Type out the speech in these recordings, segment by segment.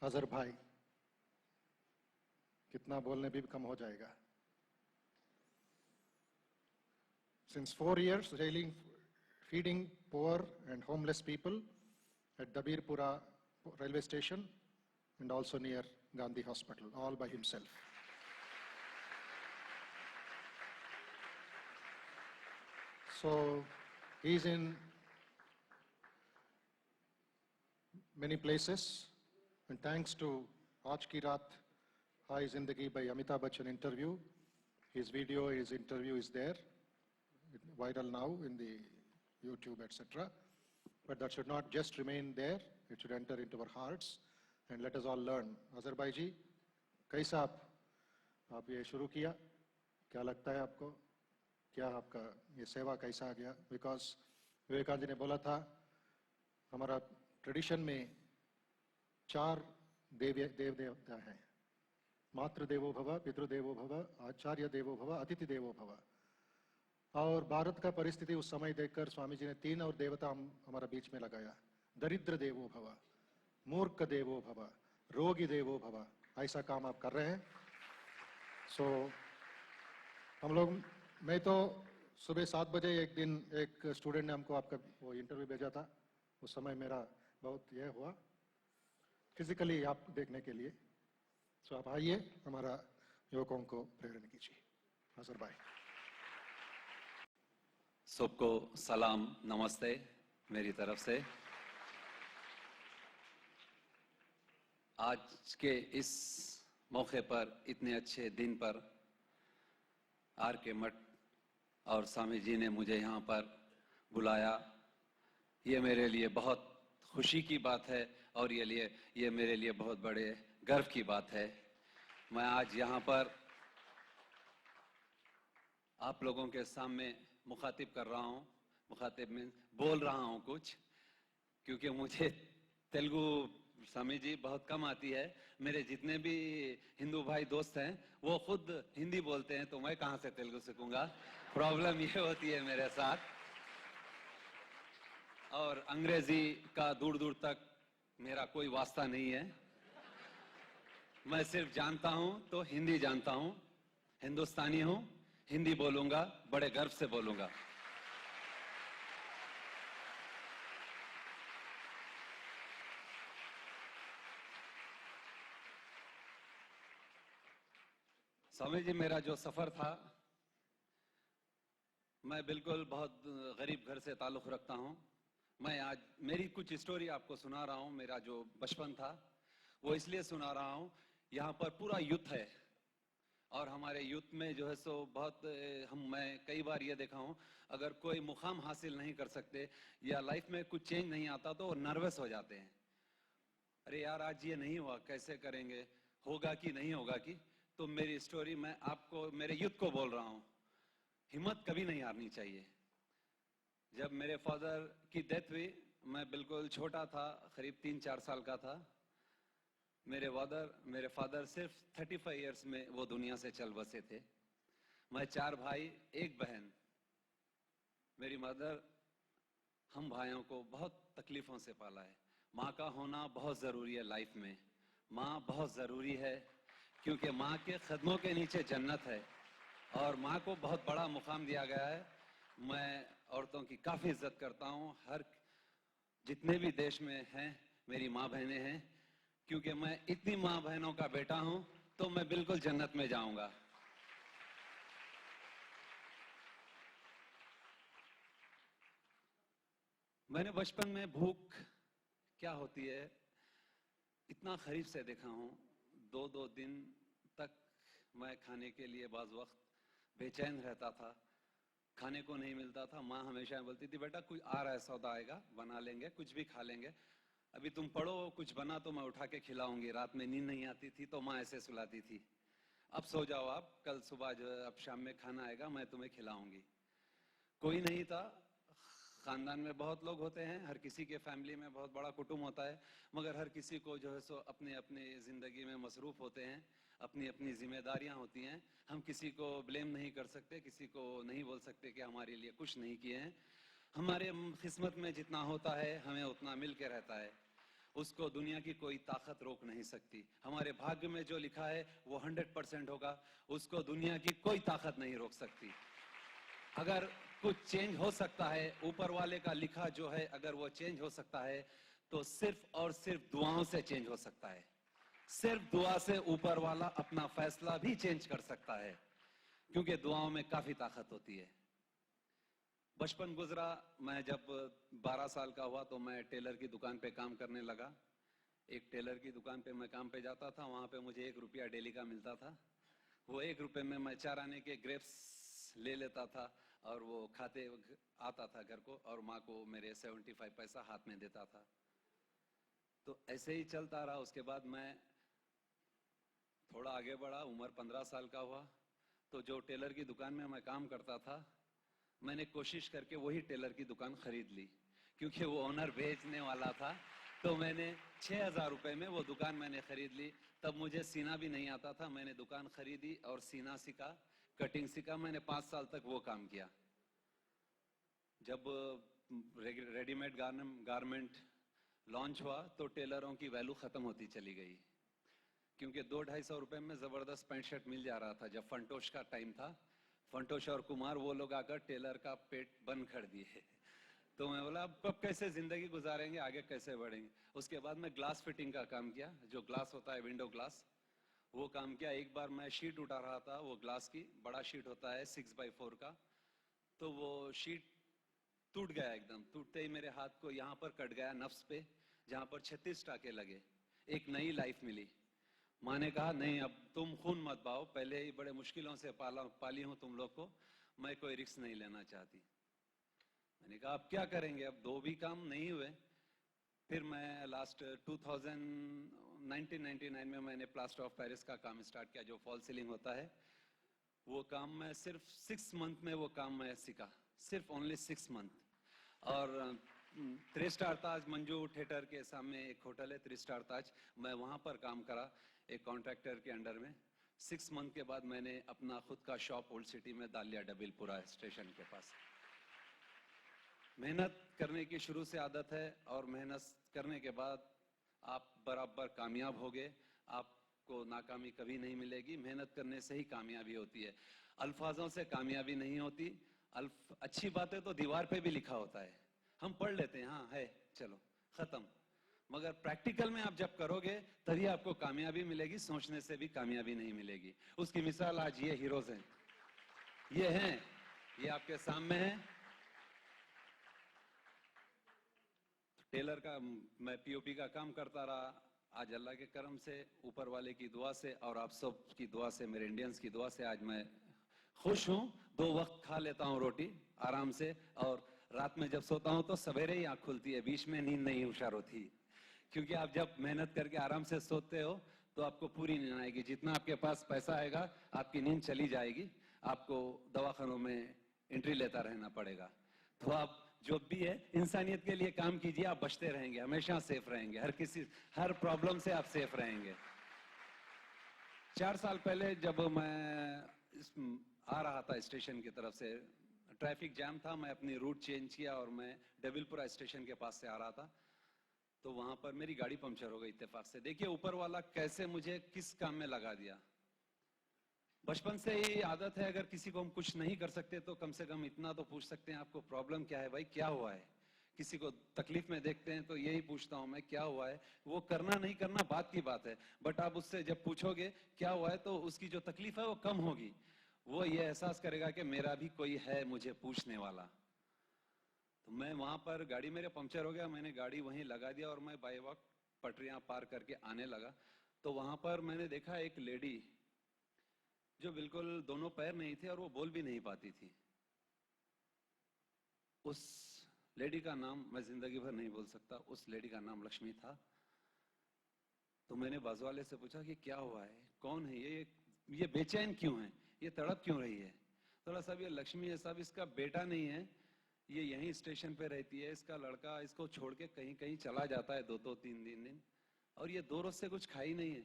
अजहर भाई, कितना बोलने भी कम हो जाएगा। Since 4 years, feeding poor and homeless people at Dabirpura railway station and also near Gandhi Hospital, all by himself. So he's in many places, and thanks to Aaj Ki Raat Hai Zindagi by Amitabh Bachchan interview, his interview is there, viral now in the YouTube, etc. But that should not just remain there, it should enter into our hearts, and let us all learn. Azhar Bhai ji, कैसा आप ये शुरू किया, क्या लगता है आपको, क्या आपका ये सेवा कैसा आ गया? बिकॉज विवेकानंद जी ने बोला था, हमारा ट्रेडिशन में 4 देव देवता हैं, मातृ देवो भव, पितृ देवो भव, आचार्य देवो भव, अतिथि देवो भव। और भारत का परिस्थिति उस समय देखकर स्वामी जी ने 3 और देवता हमारा बीच में लगाया, दरिद्र देवो भव, मूर्ख देवो भव, रोगी देवो भव। ऐसा काम आप कर रहे हैं। सो हम लोग, मैं तो सुबह 7 बजे एक दिन एक स्टूडेंट ने हमको आपका वो इंटरव्यू भेजा था, उस समय मेरा बहुत यह हुआ फिजिकली आप देखने के लिए। सो आप आइए, हमारा युवकों को प्रेरणा कीजिए। अजहर भाई। सबको सलाम, नमस्ते मेरी तरफ से। आज के इस मौके पर, इतने अच्छे दिन पर आर के मठ और स्वामी जी ने मुझे यहाँ पर बुलाया, ये मेरे लिए बहुत खुशी की बात है और ये मेरे लिए बहुत बड़े गर्व की बात है। मैं आज यहाँ पर आप लोगों के सामने मुखातिब कर रहा हूँ, मुखातिब में बोल रहा हूँ कुछ, क्योंकि मुझे तेलुगु स्वामी जी बहुत कम आती है। मेरे जितने भी हिंदू भाई दोस्त हैं वो खुद हिंदी बोलते हैं, तो मैं कहाँ से तेलुगु सीखूंगा। प्रॉब्लम ये होती है मेरे साथ। और अंग्रेजी का दूर दूर तक मेरा कोई वास्ता नहीं है। मैं सिर्फ जानता हूं तो हिंदी जानता हूं, हिंदुस्तानी हूं, हिंदी बोलूंगा, बड़े गर्व से बोलूंगा। स्वामी जी, मेरा जो सफर था, मैं बिल्कुल बहुत गरीब घर से ताल्लुक रखता हूं। मैं आज मेरी कुछ स्टोरी आपको सुना रहा हूं। मेरा जो बचपन था वो इसलिए सुना रहा हूं, यहाँ पर पूरा यूथ है और हमारे यूथ में जो है सो बहुत मैं कई बार ये देखा हूं, अगर कोई मुकाम हासिल नहीं कर सकते या लाइफ में कुछ चेंज नहीं आता तो वो नर्वस हो जाते हैं। अरे यार, आज ये नहीं हुआ, कैसे करेंगे, होगा कि नहीं होगा कि। तो मेरी स्टोरी मैं आपको, मेरे यूथ को बोल रहा हूं, हिम्मत कभी नहीं हारनी चाहिए। जब मेरे फादर की डेथ हुई, मैं बिल्कुल छोटा था, करीब 3-4 साल का था। मेरे फादर सिर्फ 35 इयर्स में वो दुनिया से चल बसे थे। मैं 4 भाई, 1 बहन। मेरी मदर हम भाइयों को बहुत तकलीफों से पाला है। माँ का होना बहुत जरूरी है लाइफ में। माँ बहुत जरूरी है, क्योंकि माँ के कदमों के नीचे जन्नत है और माँ को बहुत बड़ा मुकाम दिया गया है। मैं औरतों की काफी इज्जत करता हूँ, हर जितने भी देश में हैं मेरी माँ बहनें हैं, क्योंकि मैं इतनी माँ बहनों का बेटा हूं, तो मैं बिल्कुल जन्नत में जाऊंगा। मैंने बचपन में भूख क्या होती है इतना करीब से देखा हूं। 2-2 दिन तक मैं खाने के लिए बाज वक्त बेचैन रहता था, खाने को नहीं मिलता था। माँ हमेशा बोलती थी, बेटा कुछ आ रहा है, सौदा आएगा, बना लेंगे, कुछ भी खा लेंगे, अभी तुम पढ़ो, कुछ बना तो मैं उठा के खिलाऊंगी। रात में नींद नहीं आती थी तो माँ ऐसे सुलाती थी, अब सो जाओ आप, कल सुबह जो अब शाम में खाना आएगा, मैं तुम्हें खिलाऊंगी। कोई नहीं था। खानदान में बहुत लोग होते हैं, हर किसी के फैमिली में बहुत बड़ा कुटुंब होता है, मगर हर किसी को जो है सो अपने अपने जिंदगी में मसरूफ होते हैं, अपनी अपनी जिम्मेदारियां होती हैं। हम किसी को ब्लेम नहीं कर सकते, किसी को नहीं बोल सकते कि हमारे लिए कुछ नहीं किए हैं। हमारे किस्मत में जितना होता है हमें उतना मिल के रहता है। उसको दुनिया की कोई ताकत रोक नहीं सकती। हमारे भाग्य में जो लिखा है वो 100% होगा, उसको दुनिया की कोई ताकत नहीं रोक सकती। अगर कुछ चेंज हो सकता है, ऊपर वाले का लिखा जो है अगर वो चेंज हो सकता है, तो सिर्फ और सिर्फ दुआओं से चेंज हो सकता है। सिर्फ दुआ से ऊपर वाला अपना फैसला भी चेंज कर सकता है, क्योंकि दुआओं में काफी ताकत होती है। बचपन गुजरा, मैं जब 12 साल का हुआ तो मैं टेलर की दुकान पे काम करने लगा। एक टेलर की दुकान पे मैं काम पे जाता था, वहां पे मुझे 1 रुपया डेली का मिलता था। वो 1 रुपए में मैं 4 आने के ग्रेप्स ले लेता था और वो खाते आता था घर को, और माँ को मेरे 75 पैसा हाथ में देता था। तो ऐसे ही चलता रहा। उसके बाद मैं थोड़ा आगे बढ़ा, उम्र 15 साल का हुआ, तो जो टेलर की दुकान में मैं काम करता था, मैंने कोशिश करके वही टेलर की दुकान खरीद ली, क्योंकि वो ओनर बेचने वाला था। तो मैंने 6,000 रुपए में वो दुकान मैंने खरीद ली। तब मुझे सीना भी नहीं आता था, मैंने दुकान खरीदी और सीना सीखा, कटिंग सीखा। मैंने 5 साल तक वो काम किया। जब रेडीमेड गारमेंट लॉन्च हुआ तो टेलरों की वैल्यू खत्म होती चली गई, क्योंकि 200-250 रुपए में जबरदस्त पैंट शर्ट मिल जा रहा था। जब फंटोश का टाइम था, फंटोश और कुमार वो लोग आकर टेलर का पेट बंद कर दिए। तो मैं बोला अब कब कैसे जिंदगी गुजारेंगे, आगे कैसे बढ़ेंगे। उसके बाद मैं ग्लास फिटिंग का काम किया, जो ग्लास होता है विंडो ग्लास, वो काम किया। एक बार मैं शीट उठा रहा था, वो ग्लास की बड़ा शीट होता है 6x4 का, तो वो शीट टूट गया। एकदम टूटते ही मेरे हाथ को यहाँ पर कट गया नफ्स पे, जहाँ पर 36 टाके लगे। एक नई लाइफ मिली। माँ ने कहा नहीं, अब तुम खून मत बहाओ, पहले ही बड़े मुश्किलों से पाली हूं तुम लोग को, मैं कोई रिस्क नहीं लेना चाहती। मैंने कहा अब क्या करेंगे, अब 2 भी काम नहीं हुए। फिर मैं लास्ट 1999 में मैंने प्लास्टर ऑफ पेरिस का काम स्टार्ट किया, जो फॉल सीलिंग होता है। वो काम मैं सिर्फ 6 मंथ में वो काम मैं सीखा, सिर्फ ओनली 6 मंथ। और 3 स्टार ताज मंजू थिएटर के सामने एक होटल है 3 स्टार ताज, मैं वहां पर काम करा एक कॉन्ट्रैक्टर के अंडर में। 6 मंथ के बाद मैंने अपना खुद का शॉप ओल्ड सिटी में डाल लिया, डबिलपुरा स्टेशन के पास। मेहनत करने की शुरू से आदत है, और मेहनत करने के बाद आप बराबर कामयाब होगे। आपको नाकामी कभी नहीं मिलेगी, मेहनत करने से ही कामयाबी होती है। अल्फाजों से कामयाबी नहीं होती। अच्छी बातें तो दीवार पे भी लिखा होता है, हम पढ़ लेते हैं, हाँ है चलो खत्म। मगर प्रैक्टिकल में आप जब करोगे तभी आपको कामयाबी मिलेगी, सोचने से भी कामयाबी नहीं मिलेगी। उसकी मिसाल आज ये हीरोज हैं, ये हैं, ये आपके सामने हैं। टेलर का मैं पीओपी का काम करता रहा। आज अल्लाह के करम से, ऊपर वाले की दुआ से और आप सब की दुआ से, मेरे इंडियंस की दुआ से आज मैं खुश हूं। 2 वक्त खा लेता हूं रोटी आराम से, और रात में जब सोता हूं तो सवेरे ही आंख खुलती है, बीच में नींद नहीं हुशार होती। क्योंकि आप जब मेहनत करके आराम से सोते हो तो आपको पूरी नींद आएगी। जितना आपके पास पैसा आएगा आपकी नींद चली जाएगी, आपको दवाखानों में एंट्री लेता रहना पड़ेगा। तो आप जो भी है इंसानियत के लिए काम कीजिए, आप बचते रहेंगे, हमेशा सेफ रहेंगे, हर प्रॉब्लम से आप सेफ रहेंगे। 4 साल पहले जब मैं आ रहा था स्टेशन की तरफ से, ट्रैफिक जैम था, मैं अपनी रूट चेंज किया और मैं डबिलपुरा स्टेशन के पास से आ रहा था। तो वहां पर मेरी गाड़ी पंक्चर हो गई इत्तेफाक से। देखिए ऊपर वाला कैसे मुझे किस काम में लगा दिया। बचपन से ही आदत है, अगर किसी को हम कुछ नहीं कर सकते तो कम से कम इतना तो पूछ सकते हैं, आपको प्रॉब्लम क्या है भाई, क्या हुआ है। किसी को तकलीफ में देखते हैं तो यही पूछता हूं मैं, क्या हुआ है। वो करना नहीं करना बात की बात है, बट आप उससे जब पूछोगे क्या हुआ है तो उसकी जो तकलीफ है वो कम होगी। वो ये एहसास करेगा कि मेरा भी कोई है मुझे पूछने वाला। तो मैं वहां पर, गाड़ी मेरे पंक्चर हो गया, मैंने गाड़ी वहीं लगा दिया और मैं बाय वक्त पटरियां पार करके आने लगा। तो वहां पर मैंने देखा एक लेडी जो बिल्कुल दोनों पैर नहीं थे और वो बोल भी नहीं पाती थी। उस लेडी का नाम मैं जिंदगी भर नहीं बोल सकता, उस लेडी का नाम लक्ष्मी था। तो मैंने बाजू वाले से पूछा कि क्या हुआ है, कौन है ये बेचैन क्यों है, ये तड़प क्यों रही है। थोड़ा सा ये लक्ष्मी है साहब, इसका बेटा नहीं है, ये यहीं स्टेशन पे रहती है, इसका लड़का इसको छोड़ के कहीं कहीं चला जाता है 2-2 3 दिन, और ये 2 रोज से कुछ खाई नहीं है।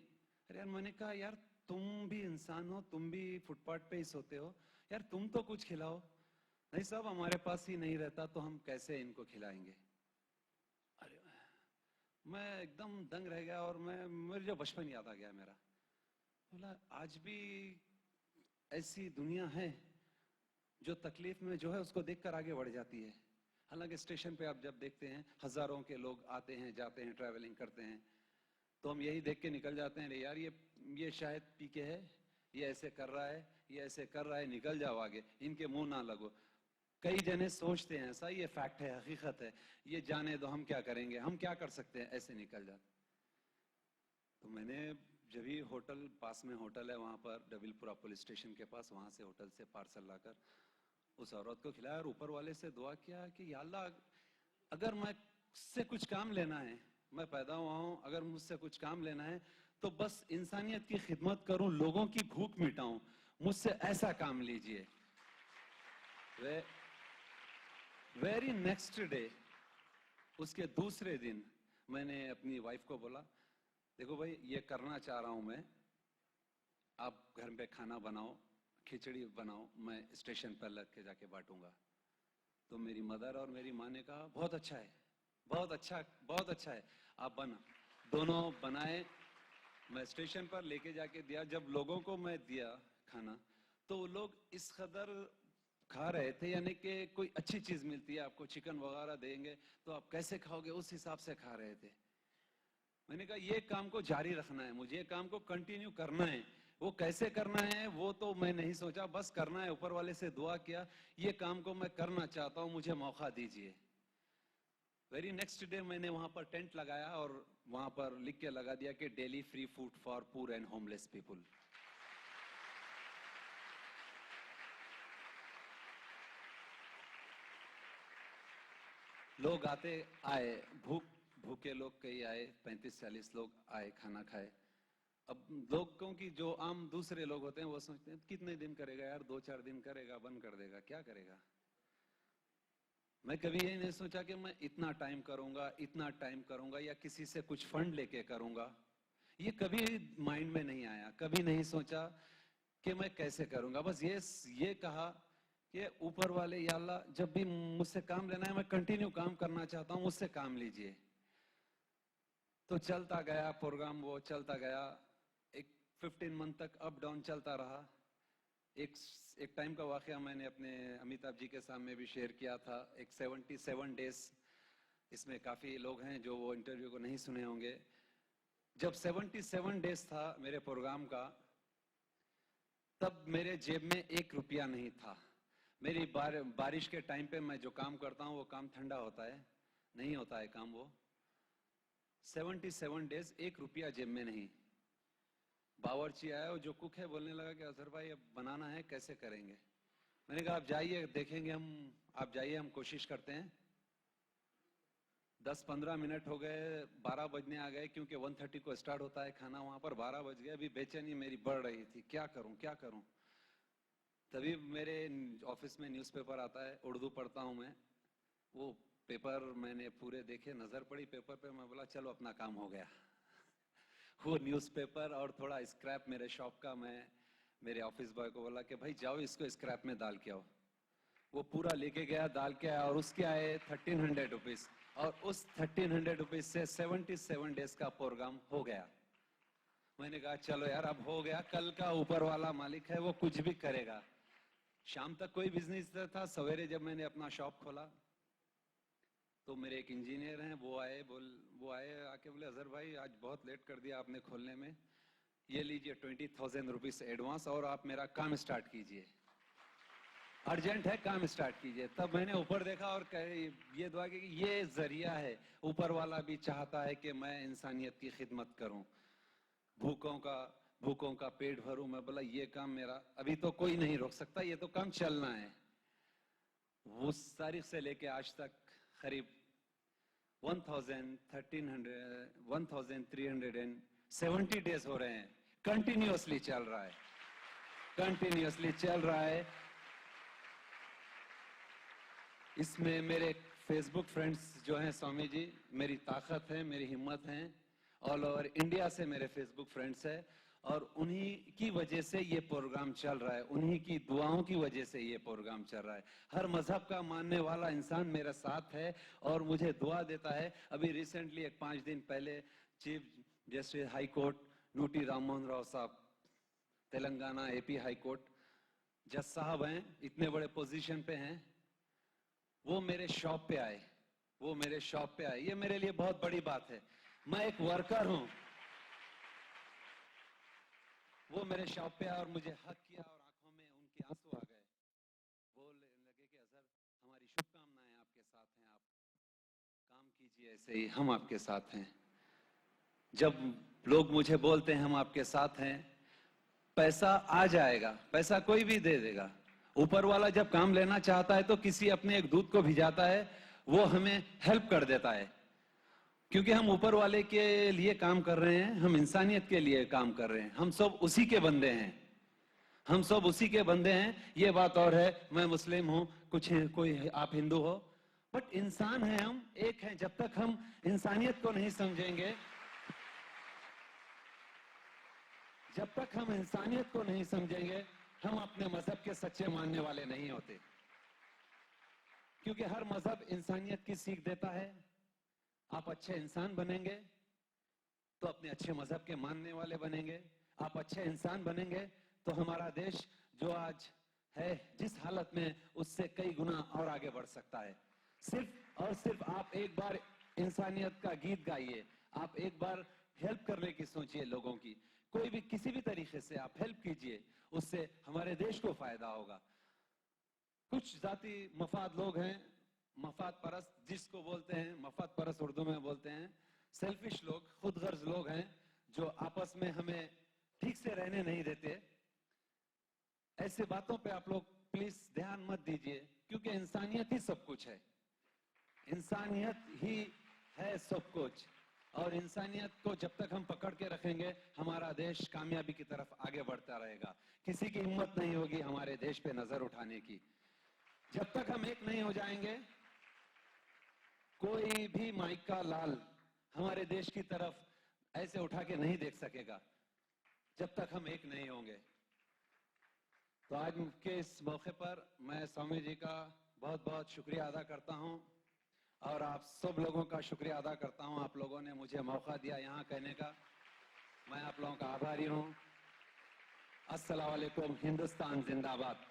अरे यार, मैंने कहा यार तुम भी इंसान हो, तुम भी फुटपाथ पे ही सोते हो, यार तुम तो कुछ खिलाओ। नहीं साहब हमारे पास ही नहीं रहता तो हम कैसे इनको खिलाएंगे। अरे मैं एकदम दंग रह गया और मेरे जो बचपन याद आ गया मेरा। बोला आज भी ऐसी दुनिया है जो तकलीफ में जो है उसको देखकर आगे बढ़ जाती है। हालांकि स्टेशन पे आप जब देखते हैं हजारों के लोग आते हैं जाते हैं ट्रैवलिंग करते हैं, तो हम यही देख के निकल जाते हैं, अरे यार ये शायद पी के है, ये ऐसे कर रहा है, ये ऐसे कर रहा है, निकल जाओ आगे, इनके मुंह ना लगो। कई जने सोचते हैं ऐसा, ये फैक्ट है, हकीकत है, ये जाने दो, हम क्या करेंगे, हम क्या कर सकते हैं, ऐसे निकल जाते। तो मैंने जब भी होटल, पास में होटल है वहां पर डबिलपुरा पुलिस स्टेशन के पास, वहां से होटल से पार्सल लाकर उस औरत को खिलाया और ऊपर वाले से दुआ किया कि या अल्लाह, अगर मुझसे कुछ काम लेना है, मैं पैदा हुआ हूं, अगर मुझसे कुछ काम लेना है तो बस इंसानियत की खिदमत करूं, लोगों की भूख मिटाऊं, मुझसे ऐसा काम लीजिए। वेरी नेक्स्ट डे, उसके दूसरे दिन मैंने अपनी वाइफ को बोला, देखो भाई ये करना चाह रहा हूं मैं, आप घर में खाना बनाओ, खिचड़ी बनाओ, मैं स्टेशन पर लग के जाके बांटूंगा। तो मेरी मदर और मेरी माँ ने कहा बहुत अच्छा है, बहुत अच्छा, बहुत अच्छा है, आप बना। दोनों बनाए, मैं स्टेशन पर लेके जाके दिया। जब लोगों को मैं दिया खाना तो वो लोग इस कदर खा रहे थे, यानी कि कोई अच्छी चीज मिलती है आपको, चिकन वगैरह देंगे तो आप कैसे खाओगे, उस हिसाब से खा रहे थे। मैंने कहा ये काम को जारी रखना है, मुझे ये काम को कंटिन्यू करना है। वो कैसे करना है वो तो मैं नहीं सोचा, बस करना है। ऊपर वाले से दुआ किया, ये काम को मैं करना चाहता हूं, मुझे मौका दीजिए। वेरी नेक्स्ट डे मैंने वहां पर टेंट लगाया और वहां पर लिख के लगा दिया कि daily free food for poor and homeless people. लोग आते आए, भूखे लोग कई आए, 35-40 लोग आए, खाना खाए। अब लोगों की जो आम दूसरे लोग होते हैं वो सोचते हैं कितने दिन करेगा यार, 2-4 दिन करेगा, बंद कर देगा, क्या करेगा। मैं कभी ये नहीं सोचा कि मैं इतना टाइम करूंगा, इतना टाइम करूंगा, या किसी से कुछ फंड लेके करूंगा। ये कभी माइंड में नहीं आया, कभी नहीं सोचा कि मैं कैसे करूंगा। बस ये कहा कि ऊपर वाले या अल्लाह, जब भी मुझसे काम लेना है, मैं कंटिन्यू काम करना चाहता हूं, मुझसे काम लीजिए। तो चलता गया प्रोग्राम, वो चलता गया। एक 15 मंथ तक अप डाउन चलता रहा। एक टाइम का वाकया मैंने अपने अमिताभ जी के सामने भी शेयर किया था। एक 77 डेज, इसमें काफी लोग हैं जो वो इंटरव्यू को नहीं सुने होंगे। जब 77 डेज था मेरे प्रोग्राम का, तब मेरे जेब में 1 रुपया नहीं था। मेरी बारिश के टाइम पे मैं जो काम करता हूँ वो काम ठंडा होता है, नहीं होता है काम वो। 77 डेज 1 रुपया जेब में नहीं। बावर्ची आया और जो कुक है बोलने लगा कि अजहर भाई अब बनाना है, कैसे करेंगे। मैंने कहा आप जाइए, देखेंगे हम, आप जाइए, हम कोशिश करते हैं। 10-15 मिनट हो गए, 12 बजने आ गए, क्योंकि 1:30 को स्टार्ट होता है खाना वहां पर। 12 बज गए, अभी बेचैनी मेरी बढ़ रही थी, क्या करूं क्या करूं। तभी मेरे ऑफिस में न्यूज़पेपर आता है, उर्दू पढ़ता हूं मैं। वो पेपर मैंने पूरे देखे, नजर पड़ी पेपर पे, मैं बोला चलो अपना काम हो गया। वो न्यूज़पेपर और थोड़ा स्क्रैप मेरे शॉप का, मैं मेरे ऑफिस बॉय को बोला कि भाई जाओ इसको स्क्रैप में डाल के आओ। वो पूरा लेके गया, डाल के आया, और उसके आए 1300 रुपीज। और उस 1300 रुपीज से 77 डेज का प्रोग्राम हो गया। मैंने कहा चलो यार अब हो गया, कल का ऊपर वाला मालिक है, वो कुछ भी करेगा। शाम तक कोई बिजनेस था। सवेरे जब मैंने अपना शॉप खोला तो मेरे एक इंजीनियर हैं, वो आए आके बोले अजहर भाई आज बहुत लेट कर दिया आपने खोलने में, ये लीजिए 20,000 रुपीज एडवांस, और आप मेरा काम स्टार्ट कीजिए, अर्जेंट है, काम स्टार्ट कीजिए। तब मैंने ऊपर देखा और ये दुआ की कि ये जरिया है, ऊपर वाला भी चाहता है कि मैं इंसानियत की खिदमत करूं, भूखों का पेट भरूं। मैं बोला ये काम मेरा अभी तो कोई नहीं रोक सकता, ये तो काम चलना है। उस तारीख से लेके आज तक करीब 1370 डेज हो रहे हैं, कंटिन्यूअसली चल रहा है, कंटिन्यूअसली चल रहा है। इसमें मेरे फेसबुक फ्रेंड्स जो हैं स्वामी जी, मेरी ताकत है, मेरी हिम्मत है। ऑल ओवर इंडिया से मेरे फेसबुक फ्रेंड्स है, और उन्हीं की वजह से ये प्रोग्राम चल रहा है, उन्हीं की दुआओं की वजह से ये प्रोग्राम चल रहा है। हर मजहब का मानने वाला इंसान मेरा साथ है और मुझे दुआ देता है। अभी रिसेंटली एक 5 दिन पहले chief justice high court Nooti Rammohan Rao साहब, तेलंगाना एपी हाई कोर्ट, जज साहब हैं, इतने बड़े पोजीशन पे हैं, वो मेरे शॉप पे आए, वो मेरे शॉप पे आए। ये मेरे लिए बहुत बड़ी बात है। मैं एक वर्कर हूं, वो मेरे शॉप पे आए और मुझे हक किया और आंखों में उनके आंसू आ गए। बोलने लगे कि अजहर, हमारी शुभकामनाएं आपके साथ हैं, आप काम कीजिए ऐसे ही, हम आपके साथ हैं। जब लोग मुझे बोलते हैं हम आपके साथ हैं, पैसा आ जाएगा, पैसा कोई भी दे देगा। ऊपर वाला जब काम लेना चाहता है तो किसी अपने एक दूत को भिजाता है, वो हमें हेल्प कर देता है। क्योंकि हम ऊपर वाले के लिए काम कर रहे हैं, हम इंसानियत के लिए काम कर रहे हैं, हम सब उसी के बंदे हैं, हम सब उसी के बंदे हैं। ये बात और है, मैं मुस्लिम हूं, कुछ कोई आप हिंदू हो, बट इंसान है, हम एक हैं। जब तक हम इंसानियत को नहीं समझेंगे, जब तक हम इंसानियत को नहीं समझेंगे, हम अपने मजहब के सच्चे मानने वाले नहीं होते। क्योंकि हर मजहब इंसानियत की सीख देता है। आप अच्छे इंसान बनेंगे तो अपने अच्छे मजहब के मानने वाले बनेंगे। आप अच्छे इंसान बनेंगे तो हमारा देश जो आज है जिस हालत में, उससे कई गुना और आगे बढ़ सकता है। सिर्फ और सिर्फ आप एक बार इंसानियत का गीत गाइए, आप एक बार हेल्प करने की सोचिए लोगों की, कोई भी किसी भी तरीके से आप हेल्प कीजिए, उससे हमारे देश को फायदा होगा। कुछ जाति मफाद लोग हैं, मफाद परस्त जिसको बोलते हैं, मफाद परस्त उर्दू में बोलते हैं, सेल्फिश लोग, खुदगर्ज लोग हैं, जो आपस में हमें ठीक से रहने नहीं देते। ऐसे बातों पे आप लोग प्लीज ध्यान मत दीजिए, क्योंकि इंसानियत ही सब कुछ है, इंसानियत ही है सब कुछ। और इंसानियत को जब तक हम पकड़ के रखेंगे, हमारा देश कामयाबी की तरफ आगे बढ़ता रहेगा। किसी की हिम्मत नहीं होगी हमारे देश पे नजर उठाने की। जब तक हम एक नहीं हो जाएंगे, कोई भी माइक का लाल हमारे देश की तरफ ऐसे उठा के नहीं देख सकेगा, जब तक हम एक नहीं होंगे। तो आज के इस मौके पर मैं स्वामी जी का बहुत बहुत शुक्रिया अदा करता हूं और आप सब लोगों का शुक्रिया अदा करता हूं। आप लोगों ने मुझे मौका दिया यहां कहने का, मैं आप लोगों का आभारी हूं। अस्सलाम वालेकुम, हिंदुस्तान जिंदाबाद।